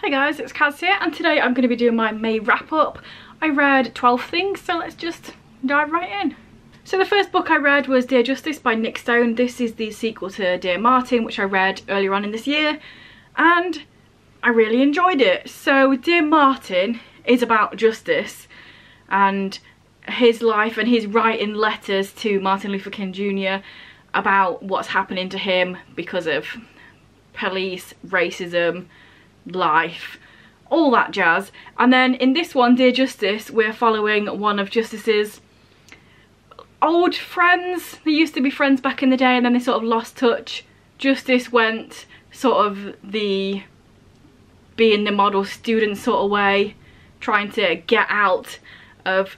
Hey guys, it's Kaz here, and today I'm going to be doing my May wrap up. I read 12 things, so let's just dive right in. So the first book I read was Dear Justice by Nick Stone. This is the sequel to Dear Martin, which I read earlier on in this year, and I really enjoyed it. So Dear Martin is about justice and his life, and he's writing letters to Martin Luther King Jr. about what's happening to him because of police, racism, life, all that jazz. And then in this one, Dear Justice, we're following one of Justice's old friends. They used to be friends back in the day and then they sort of lost touch. Justice went sort of the being the model student sort of way, trying to get out of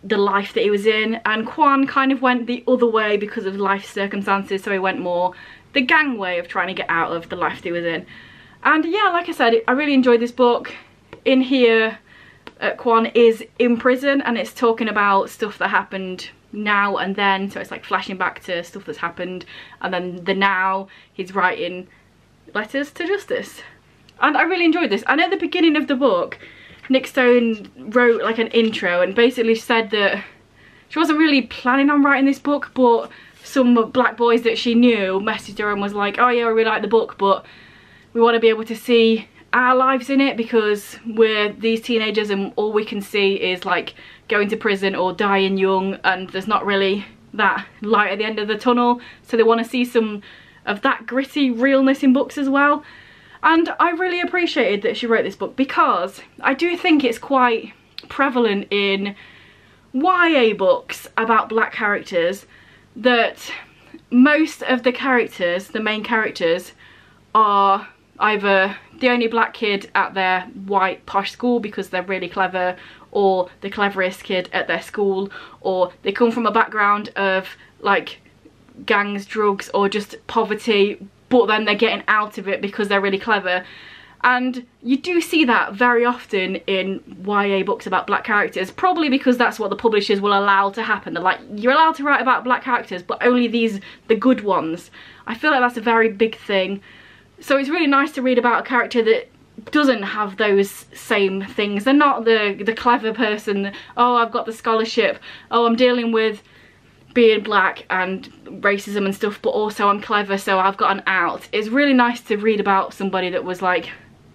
the life that he was in, and Quan kind of went the other way because of life circumstances, so he went more the gang way of trying to get out of the life that he was in. And yeah, like I said, I really enjoyed this book. In here, Quan is in prison and it's talking about stuff that happened now and then, so it's like flashing back to stuff that's happened, and then the now, he's writing letters to justice. And I really enjoyed this. And at the beginning of the book, Nick Stone wrote like an intro and basically said that she wasn't really planning on writing this book, but some black boys that she knew messaged her and was like, oh yeah, I really like the book, but we want to be able to see our lives in it because we're these teenagers and all we can see is like going to prison or dying young, and there's not really that light at the end of the tunnel. So they want to see some of that gritty realness in books as well. And I really appreciated that she wrote this book because I do think it's quite prevalent in YA books about black characters that most of the characters, the main characters, are either the only black kid at their white posh school because they're really clever, or the cleverest kid at their school, or they come from a background of like gangs, drugs, or just poverty, but then they're getting out of it because they're really clever. And you do see that very often in YA books about black characters, probably because that's what the publishers will allow to happen. They're like, you're allowed to write about black characters, but only the good ones. I feel like that's a very big thing. So it's really nice to read about a character that doesn't have those same things. They're not the clever person, oh, I've got the scholarship, oh, I'm dealing with being black and racism and stuff, but also I'm clever, so I've got an out. It's really nice to read about somebody that was like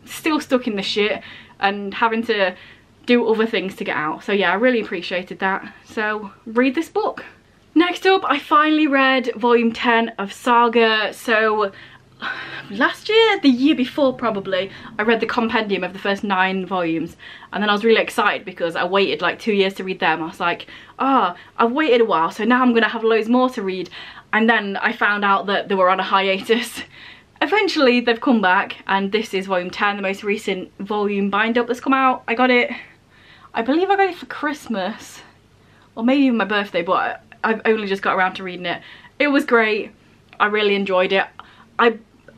still stuck in the shit and having to do other things to get out. So yeah, I really appreciated that. So read this book. Next up, I finally read volume 10 of Saga. So last year, the year before probably, I read the compendium of the first 9 volumes, and then I was really excited because I waited like 2 years to read them. I was like, oh, I've waited a while, so now I'm gonna have loads more to read. And then I found out that they were on a hiatus. Eventually they've come back, and this is volume 10, the most recent volume bind up that's come out. I got it, I believe I got it for Christmas, or maybe even my birthday, but I've only just got around to reading it. It was great, I really enjoyed it.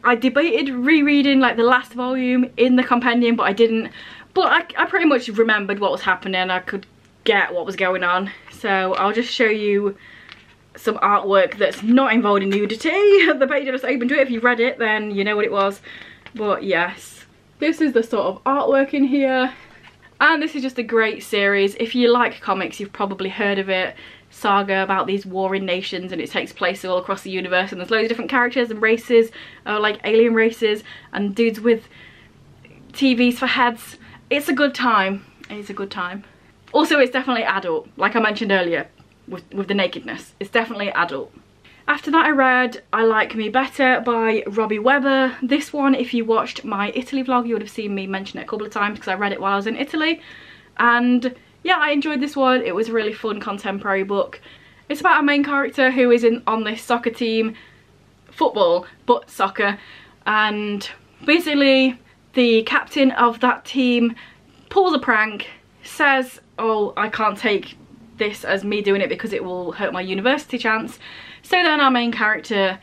I debated rereading like the last volume in the compendium, but I didn't. But I pretty much remembered what was happening. I could get what was going on. So I'll just show you some artwork that's not involved in nudity. The page I just opened to it. If you read it, then you know what it was. But yes, this is the sort of artwork in here. And this is just a great series. If you like comics, you've probably heard of it. Saga, about these warring nations, and it takes place all across the universe, and there's loads of different characters and races, like alien races and dudes with TVs for heads. It's a good time. It's a good time. Also, it's definitely adult, like I mentioned earlier with the nakedness. It's definitely adult. After that, I read I Like Me Better by Robbie Webber. This one, if you watched my Italy vlog, you would have seen me mention it a couple of times because I read it while I was in Italy. And yeah, I enjoyed this one. It was a really fun contemporary book. It's about a main character who is on this soccer team, football, but soccer, and basically the captain of that team pulls a prank, says, oh, I can't take this as me doing it because it will hurt my university chance. So then our main character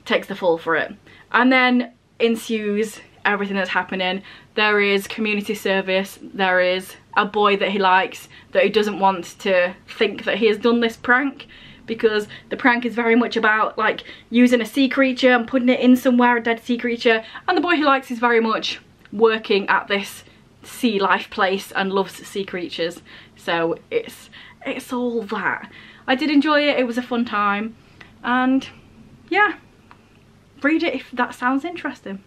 takes the fall for it. And then ensues everything that's happening. There is community service, there is a boy that he likes that he doesn't want to think that he has done this prank, because the prank is very much about like using a sea creature and putting it in somewhere, a dead sea creature, and the boy he likes is very much working at this sea life place and loves sea creatures. So it's all that. I did enjoy it, it was a fun time, and yeah, read it if that sounds interesting.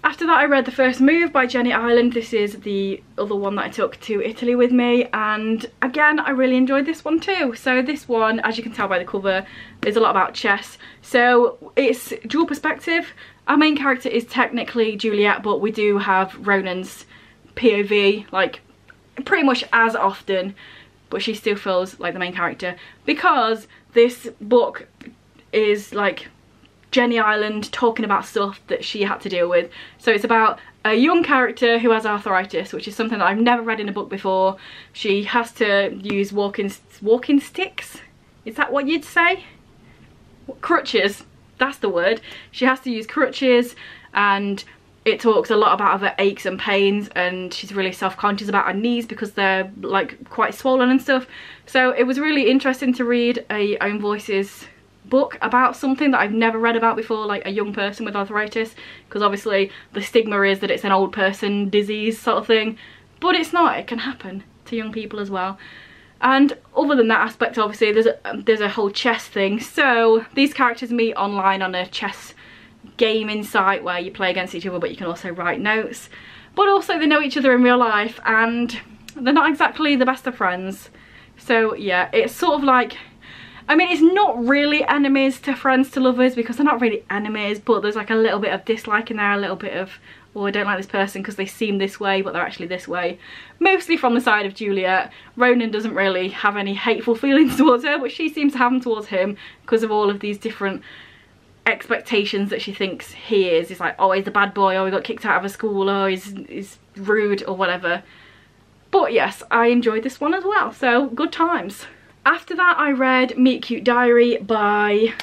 After that I read The First Move by Jenny Ireland. This is the other one that I took to Italy with me, and again I really enjoyed this one too. So this one, as you can tell by the cover, is a lot about chess. So it's dual perspective. Our main character is technically Juliet, but we do have Ronan's POV like pretty much as often, but she still feels like the main character because this book is like Jenny Ireland talking about stuff that she had to deal with. So it's about a young character who has arthritis, which is something that I've never read in a book before. She has to use walking sticks. Is that what you'd say? Crutches, that's the word. She has to use crutches, and it talks a lot about her aches and pains, and she's really self-conscious about her knees because they're like quite swollen and stuff. So it was really interesting to read a Own Voices book about something that I've never read about before, like a young person with arthritis, because obviously the stigma is that it's an old person disease sort of thing, but it's not. It can happen to young people as well. And other than that aspect, obviously there's a whole chess thing. So these characters meet online on a chess gaming site where you play against each other, but you can also write notes. But also they know each other in real life, and they're not exactly the best of friends. So yeah, it's sort of like, I mean, it's not really enemies to friends to lovers, because they're not really enemies, but there's like a little bit of dislike in there, a little bit of, oh, I don't like this person because they seem this way but they're actually this way. Mostly from the side of Juliet. Ronan doesn't really have any hateful feelings towards her, but she seems to have them towards him because of all of these different expectations that she thinks he is. He's like, oh, he's the bad boy, oh, he got kicked out of a school, oh, he's rude or whatever. But yes, I enjoyed this one as well, so good times. After that I read Meet Cute Diary by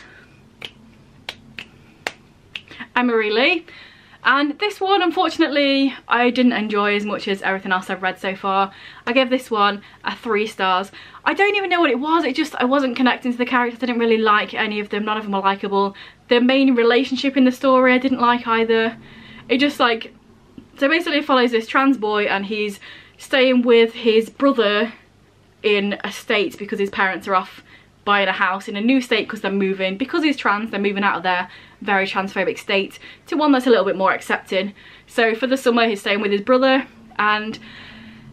Emery Lee, and this one unfortunately I didn't enjoy as much as everything else I've read so far. I gave this one a 3 stars. I don't even know what it was, I wasn't connecting to the characters. I didn't really like any of them, none of them were likeable. The main relationship in the story I didn't like either. It just like, so basically it follows this trans boy and he's staying with his brother in a state because his parents are off buying a house in a new state because they're moving. Because he's trans, they're moving out of their very transphobic state to one that's a little bit more accepting. So for the summer he's staying with his brother, and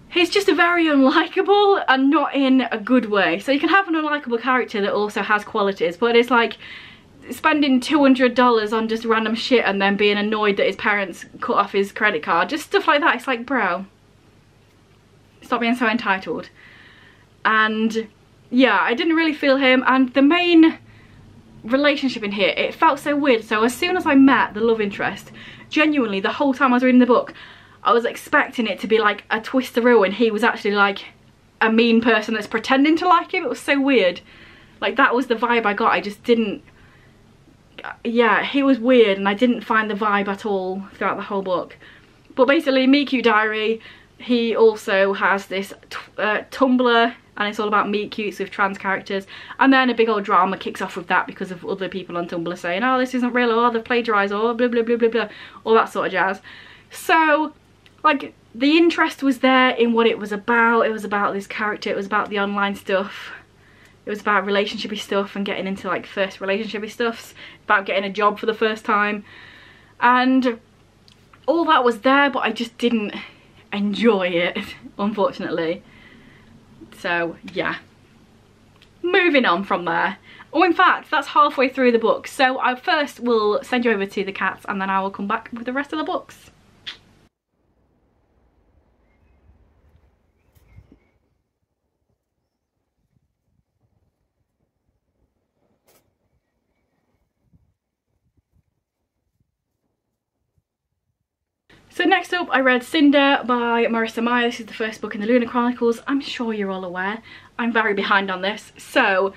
he's just a very unlikable, and not in a good way. So you can have an unlikable character that also has qualities, but it's like spending $200 on just random shit and then being annoyed that his parents cut off his credit card. Just stuff like that. It's like, bro, stop being so entitled. And yeah, I didn't really feel him, and the main relationship in here, it felt so weird. So as soon as I met the love interest, genuinely the whole time I was reading the book I was expecting it to be like a twisteroo and he was actually like a mean person that's pretending to like him. It was so weird. Like that was the vibe I got. I just didn't, yeah, he was weird and I didn't find the vibe at all throughout the whole book. But basically, Meet Cute Diary, he also has this Tumblr, and it's all about meet cutes with trans characters, and then a big old drama kicks off with that because of other people on Tumblr saying, oh, this isn't real, or they've plagiarised, or blah blah blah blah blah, all that sort of jazz. So like the interest was there in what it was about. It was about this character, it was about the online stuff, it was about relationshipy stuff and getting into like first relationshipy stuffs, about getting a job for the first time, and all that was there, but I just didn't enjoy it, unfortunately. So yeah, moving on from there. Oh, in fact, that's halfway through the book, so I first will send you over to the cats and then I will come back with the rest of the books. So next up I read Cinder by Marissa Meyer. This is the first book in the Lunar Chronicles. I'm sure you're all aware, I'm very behind on this. So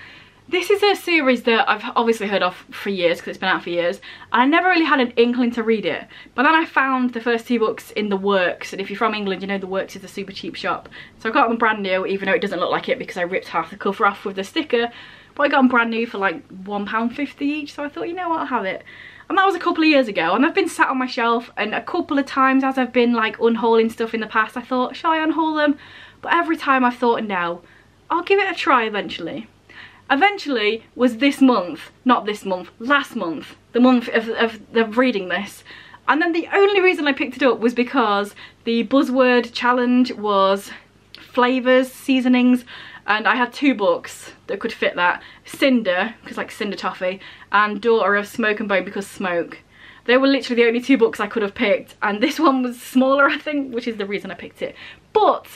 this is a series that I've obviously heard of for years because it's been out for years, and I never really had an inkling to read it. But then I found the first 2 books in The Works, and if you're from England you know The Works is a super cheap shop. So I got them brand new, even though it doesn't look like it because I ripped half the cover off with the sticker. But I got them brand new for like £1.50 each, so I thought, you know what, I'll have it. and that was a couple of years ago, and they've been sat on my shelf, and a couple of times as I've been like unhauling stuff in the past, I thought, shall I unhaul them? But every time I've thought, no, I'll give it a try eventually. Eventually was this month, not this month, last month, the month of reading this. And then the only reason I picked it up was because the buzzword challenge was flavours, seasonings, and I had 2 books that could fit that. Cinder, because like Cinder Toffee, and Daughter of Smoke and Bone, because smoke. They were literally the only 2 books I could have picked, and this one was smaller, I think, which is the reason I picked it. But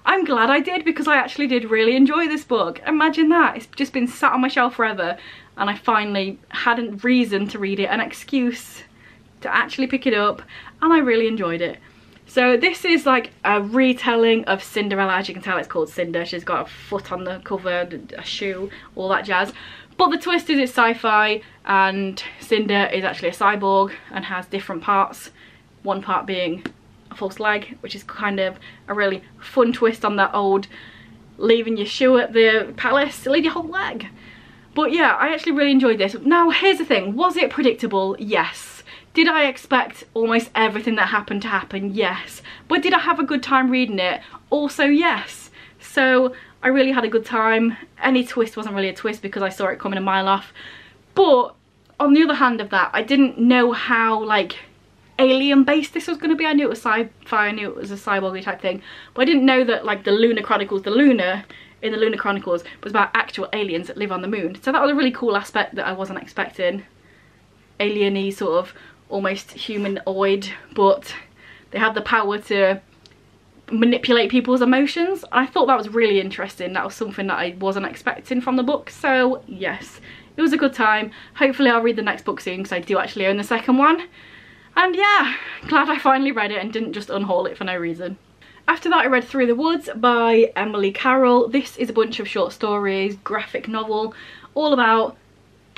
I'm glad I did, because I actually did really enjoy this book. Imagine that, it's just been sat on my shelf forever, and I finally had a reason to read it, an excuse to actually pick it up, and I really enjoyed it. So this is like a retelling of Cinderella. As you can tell, it's called Cinder. She's got a foot on the cover, a shoe, all that jazz. But the twist is it's sci-fi, and Cinder is actually a cyborg and has different parts. One part being a false leg, which is kind of a really fun twist on that old leaving your shoe at the palace, leave your whole leg. But yeah, I actually really enjoyed this. Now here's the thing, was it predictable? Yes. Did I expect almost everything that happened to happen? Yes. But did I have a good time reading it? Also yes. So I really had a good time. Any twist wasn't really a twist because I saw it coming a mile off. But on the other hand of that, I didn't know how like alien based this was going to be. I knew it was sci-fi, I knew it was a cyborg type thing, but I didn't know that like the Lunar Chronicles, the Lunar in the Lunar Chronicles was about actual aliens that live on the moon. So that was a really cool aspect that I wasn't expecting. Alien-y, sort of almost humanoid, but they have the power to manipulate people's emotions. I thought that was really interesting. That was something that I wasn't expecting from the book. So yes, it was a good time. Hopefully I'll read the next book soon, because I do actually own the second one. And yeah, glad I finally read it and didn't just unhaul it for no reason. After that I read Through the Woods by Emily Carroll. This is a bunch of short stories, graphic novel, all about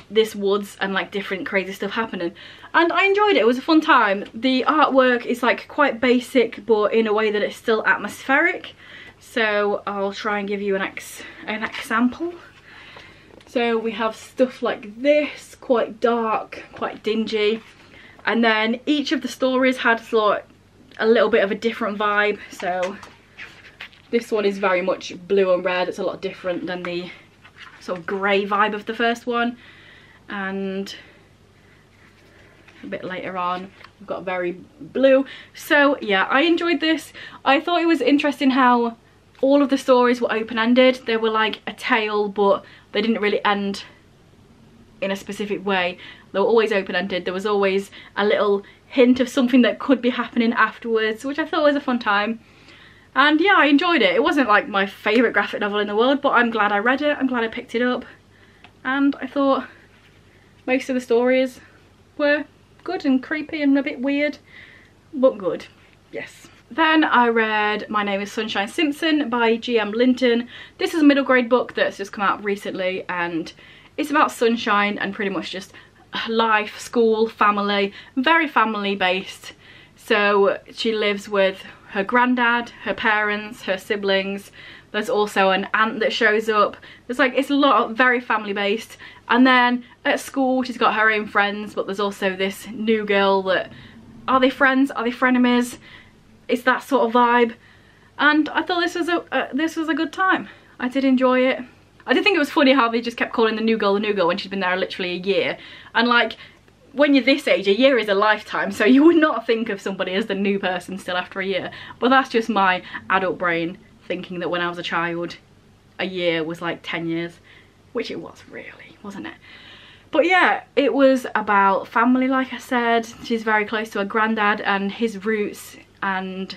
this woods and like different crazy stuff happening. And I enjoyed it, it was a fun time. The artwork is like quite basic, but in a way that it's still atmospheric. So I'll try and give you an example. So we have stuff like this, quite dark, quite dingy. And then each of the stories had sort of a little bit of a different vibe. So this one is very much blue and red. It's a lot different than the sort of grey vibe of the first one. And a bit later on we've got very blue. So yeah, I enjoyed this. I thought it was interesting how all of the stories were open-ended. They were like a tale, but they didn't really end in a specific way. They were always open-ended. There was always a little hint of something that could be happening afterwards, which I thought was a fun time. And yeah, I enjoyed it. It wasn't like my favourite graphic novel in the world, but I'm glad I read it. I'm glad I picked it up. And I thought most of the stories were good and creepy and a bit weird, but good, yes. Then I read My Name is Sunshine Simpson by G.M. Linton. This is a middle grade book that's just come out recently, and it's about sunshine and pretty much just life, school, family, very family based. So she lives with her granddad, her parents, her siblings. There's also an aunt that shows up. There's like, it's a lot of very family based. And then at school she's got her own friends, but there's also this new girl that, are they friends, are they frenemies? It's that sort of vibe. And I thought this was a good time. I did enjoy it. I did think it was funny how they just kept calling the new girl when she'd been there literally a year. And like, when you're this age, a year is a lifetime, so you would not think of somebody as the new person still after a year. But that's just my adult brain thinking that when I was a child, a year was like 10 years, which it was really, wasn't it? But yeah, it was about family, like I said. She's very close to her granddad and his roots, and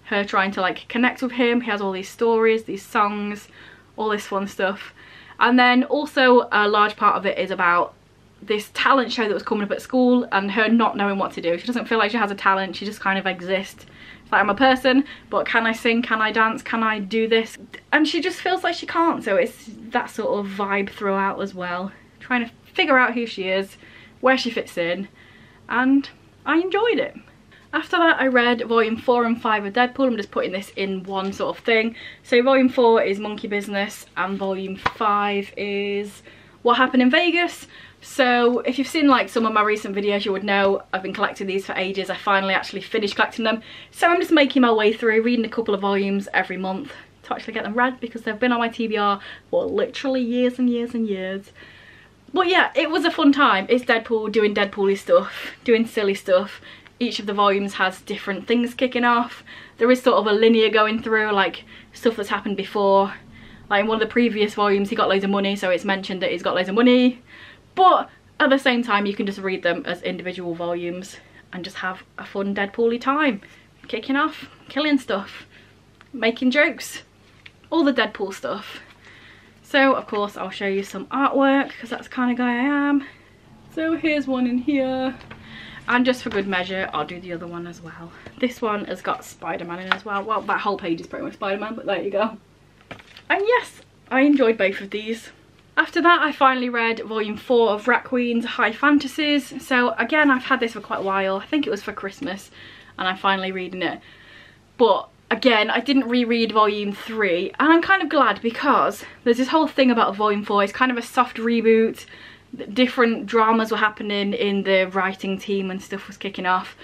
her trying to like connect with him. He has all these stories, these songs, all this fun stuff. And then also a large part of it is about this talent show that was coming up at school and her not knowing what to do. She doesn't feel like she has a talent, she just kind of exists. It's like, I'm a person, but can I sing, can I dance, can I do this? And she just feels like she can't, so it's that sort of vibe throughout as well. Trying to figure out who she is, where she fits in, and I enjoyed it. After that I read volume 4 and 5 of Deadpool. I'm just putting this in one sort of thing. So volume 4 is Monkey Business and volume 5 is What Happened in Vegas. So if you've seen like some of my recent videos, you would know I've been collecting these for ages. I finally actually finished collecting them. So I'm just making my way through, reading a couple of volumes every month to actually get them read, because they've been on my TBR for literally years and years and years. But yeah, it was a fun time. It's Deadpool doing Deadpool-y stuff, doing silly stuff. Each of the volumes has different things kicking off. There is sort of a linear going through, like stuff that's happened before. Like in one of the previous volumes, he got loads of money, so it's mentioned that he's got loads of money. But at the same time, you can just read them as individual volumes and just have a fun Deadpool-y time. Kicking off, killing stuff, making jokes, all the Deadpool stuff. So of course I'll show you some artwork, because that's the kind of guy I am. So here's one in here. And just for good measure, I'll do the other one as well. This one has got Spider-Man in as well. Well, that whole page is pretty much Spider-Man, but there you go. And yes, I enjoyed both of these. After that, I finally read volume 4 of Rat Queen's High Fantasies. So again, I've had this for quite a while. I think it was for Christmas, and I'm finally reading it. But again, I didn't reread volume 3, and I'm kind of glad, because there's this whole thing about volume 4. It's kind of a soft reboot. Different dramas were happening in the writing team and stuff was kicking off.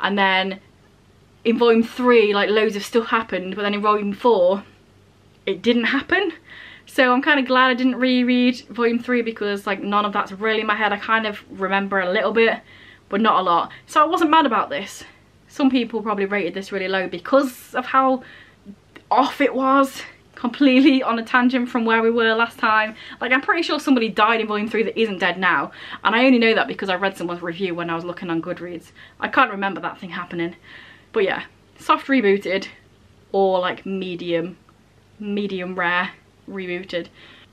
And then in volume 3, like loads of stuff happened, but then in volume 4, it didn't happen. So I'm kind of glad I didn't reread volume 3, because like none of that's really in my head. I kind of remember a little bit, but not a lot. So I wasn't mad about this. Some people probably rated this really low because of how off it was. Completely on a tangent from where we were last time. Like, I'm pretty sure somebody died in volume 3 that isn't dead now. And I only know that because I read someone's review when I was looking on Goodreads. I can't remember that thing happening. But yeah, soft rebooted, or like medium rare rebooted.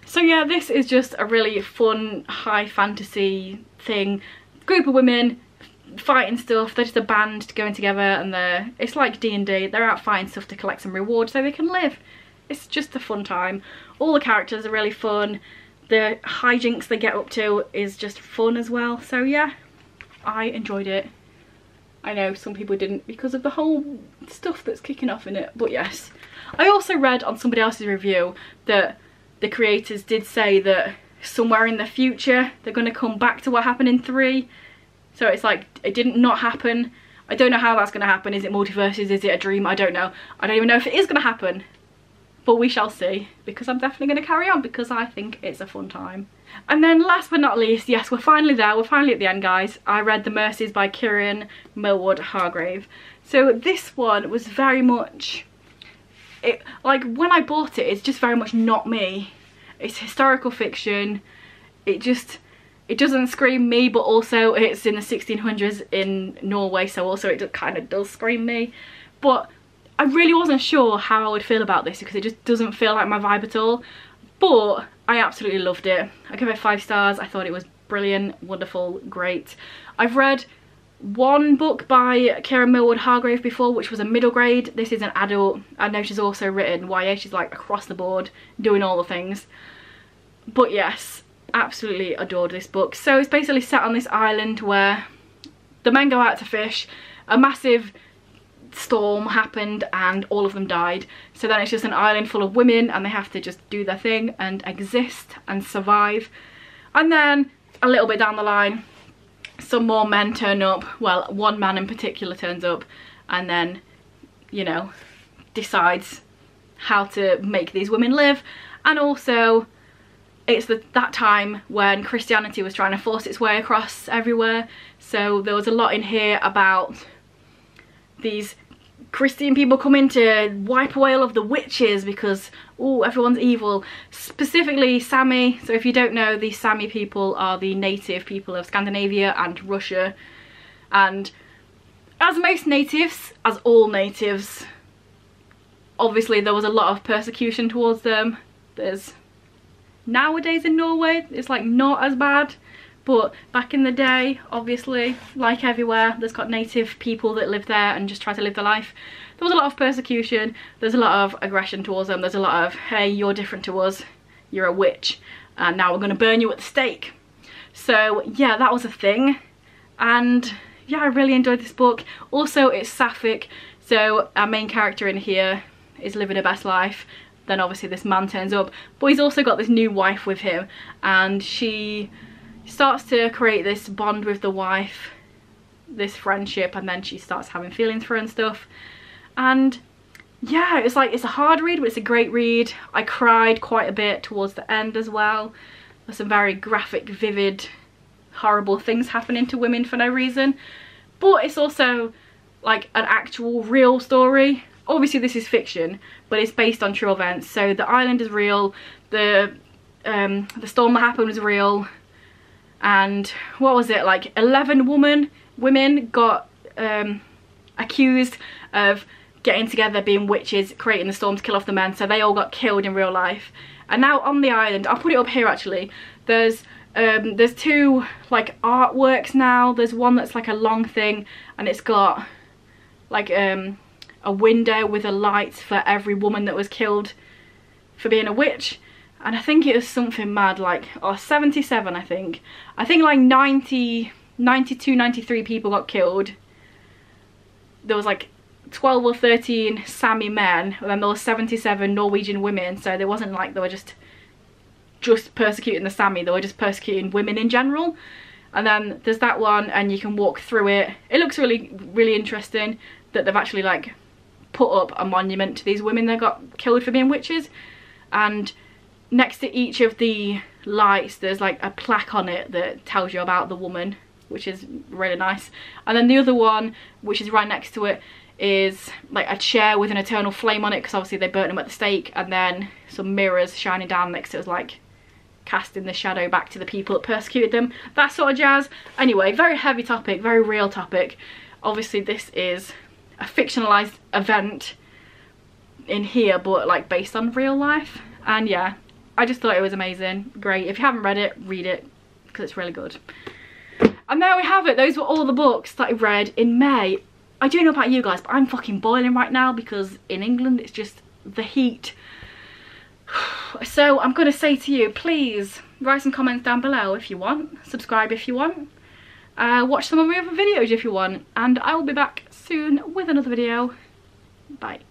So yeah, this is just a really fun high fantasy thing. Group of women fighting stuff. They're just a band going together, and it's like D&D. They're out fighting stuff to collect some rewards so they can live. It's just a fun time. All the characters are really fun. The hijinks they get up to is just fun as well. So yeah, I enjoyed it. I know some people didn't because of the whole stuff that's kicking off in it, but yes. I also read on somebody else's review that the creators did say that somewhere in the future they're going to come back to what happened in 3. So it's like, it didn't not happen. I don't know how that's going to happen. Is it multiverses? Is it a dream? I don't know. I don't even know if it is going to happen. But we shall see, because I'm definitely going to carry on, because I think it's a fun time. And then last but not least, yes, we're finally there. We're finally at the end, guys. I read The Mercies by Kieran Millward Hargrave. So this one was very much... like, when I bought it, it's just very much not me. It's historical fiction. It doesn't scream me, but also it's in the 1600s in Norway, so also it kind of does scream me. But I really wasn't sure how I would feel about this, because it just doesn't feel like my vibe at all. But I absolutely loved it. I give it 5 stars. I thought it was brilliant, wonderful, great. I've read one book by Kieran Millward Hargrave before, which was a middle grade. This is an adult. I know she's also written YA. She's like across the board, doing all the things. But yes, absolutely adored this book. So it's basically set on this island where the men go out to fish. A massive storm happened and all of them died, so then it's just an island full of women, and they have to just do their thing and exist and survive. And then a little bit down the line, some more men turn up. Well, one man in particular turns up, and then, you know, decides how to make these women live. And also it's that time when Christianity was trying to force its way across everywhere, so there was a lot in here about these Christian people coming to wipe away all of the witches because, oh, everyone's evil. Specifically Sami. So if you don't know, these Sami people are the native people of Scandinavia and Russia. And as most natives, as all natives, obviously there was a lot of persecution towards them. There's nowadays in Norway, it's like not as bad. But back in the day, obviously, like everywhere, there's got native people that live there and just try to live their life. There was a lot of persecution, there's a lot of aggression towards them, there's a lot of, hey, you're different to us, you're a witch, and now we're going to burn you at the stake. So yeah, that was a thing. And yeah, I really enjoyed this book. Also, it's sapphic, so our main character in here is living her best life. Then obviously this man turns up, but he's also got this new wife with him, and she starts to create this bond with the wife, this friendship, and then she starts having feelings for her and stuff. And yeah, it's like, it's a hard read, but it's a great read. I cried quite a bit towards the end as well. There's some very graphic, vivid, horrible things happening to women for no reason. But it's also like an actual real story. Obviously this is fiction, but it's based on true events. So the island is real, the storm that happened was real, and what was it, like 11 women got accused of getting together, being witches, creating the storm to kill off the men, so they all got killed in real life. And now on the island, I'll put it up here actually, there's two like artworks now. There's one that's like a long thing, and it's got like a window with a light for every woman that was killed for being a witch. And I think it was something mad like, 77 I think like 92, 93 people got killed. There was like 12 or 13 Sami men, and then there was 77 Norwegian women. So there wasn't like they were just persecuting the Sami, they were just persecuting women in general. And then there's that one, and you can walk through it. It looks really interesting that they've actually like put up a monument to these women that got killed for being witches. And next to each of the lights there's like a plaque on it that tells you about the woman, which is really nice. And then the other one, which is right next to it, is like a chair with an eternal flame on it, because obviously they burnt them at the stake, and then some mirrors shining down next to it, like casting the shadow back to the people that persecuted them, that sort of jazz. Anyway, very heavy topic, very real topic. Obviously this is a fictionalized event in here, but like based on real life. And yeah, I just thought it was amazing, great. If you haven't read it, read it, because it's really good. And there we have it. Those were all the books that I read in May. I don't know about you guys, but I'm fucking boiling right now, because in England it's just the heat. So I'm going to say to you, please write some comments down below if you want, subscribe if you want, watch some of my other videos if you want, and I will be back soon with another video. Bye.